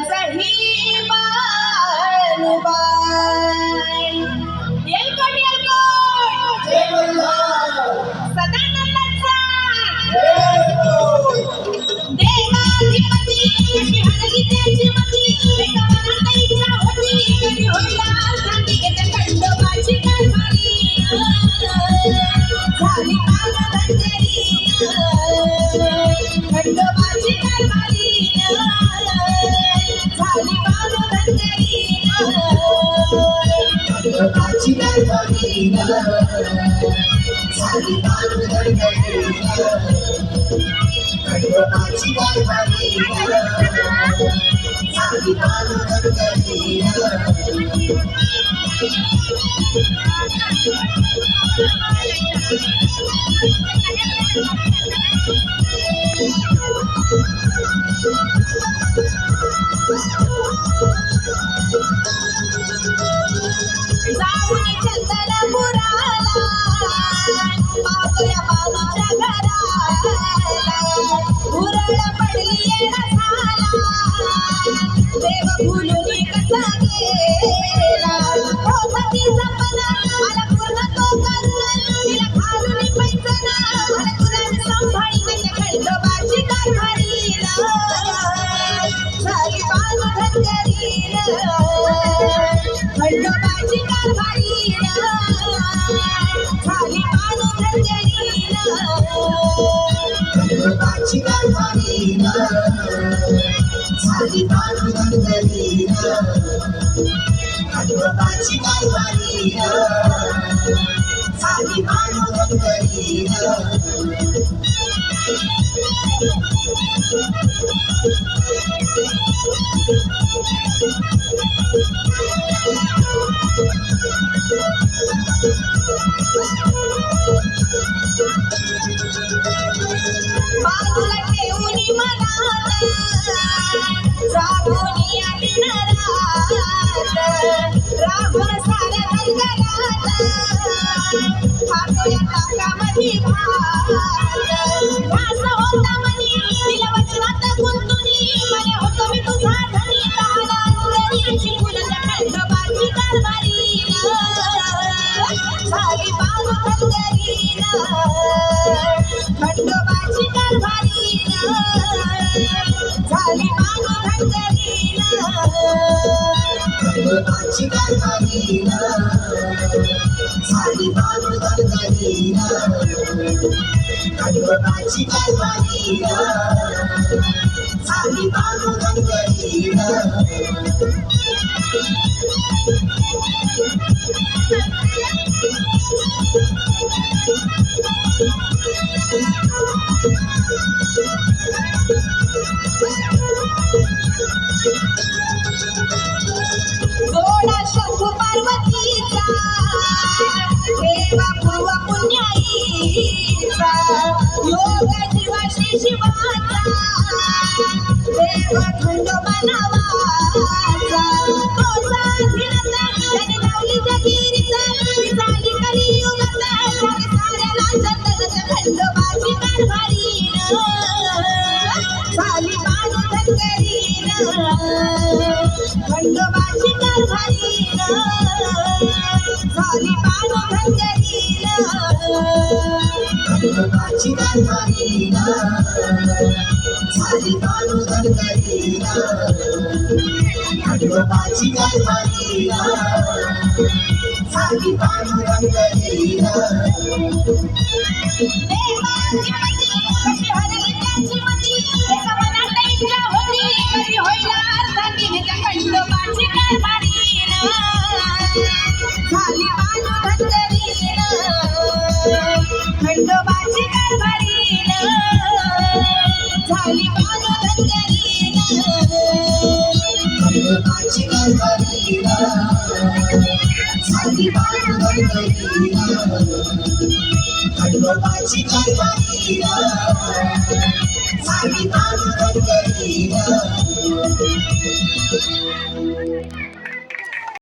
सही बानुबाई येलकोट सदानंदाचा देवाधिपती कशी हरली त्याची मती एका मनात इच्छा होती कधी होईला शांती घेते खंडोबाची कारभारी झाली पागधंजरी खंडोबाची कारभारी झाली पागधंजरी खंडोबाची कारभारी झाली पागधंजरी खंडोबाची कारभारी झाली पागधंजरी जाऊन चंदनपुराला पावल्या बाजूच्या घराला उरळ पडली येणा झाला देव फुलुनी कसा गेला होता तिचा पणा मला पूर्ण तो करुणा तिला घालून पैसना मला तुला सांभाळी म्हणजे खंडोबाची कारभारी झाली पागधंजरी खंडोबाची कारभारी झाली पागधंजरी खंडोबाची कारभारी झाली पागधंजरी खंडोबाची कारभारी झाली पागधंजरी बाजूला ठेवून मनात जागून आली नरात राहून साऱ्या धनगरात खातोया ताकामध्ये भात घास होता मनी तिला वचनात गुंतुनी म्हणे होतो मी तुझा धनी कालांतरीची फुलच्या खंडोबाची कारभारी झाली पागधंजरी खंडोबाची कारभारी झाली पागधंजरी खंडोबाची कारभारी झाली पागधंजरी खंडोबाची कारभारी झाली पागधंजरी जोडा शंभू पार्वतीचा देवा पूर्व पुण्याईचा योग जीवा श्री शिवाचा देव खंडोबा नावाचा तोचा धिरता त्याने लावली जगिरीचा ती झाली कलियुगाचा साऱ्याला चंदनाचा खंडोबाची कारभारी झाली पागधंजरी खंडोबाची कारभारी झाली पागधंजरी खंडोबाची कारभारी झाली पागधंजरी खंडोबाची कारभारी झाली पागधंजरी देवाधिपती कशी हरली त्याची मती एका मनात इच्छा होती कधी होईला शांती घेते खंडोबाची कारभारी झाली पागधंजरी खंडोबाची कारभारी झाली पागधंजरी खंडोबाची कारभारी झाली पागधंजरी खंडोबाची कारभारी झाली पागधंजरी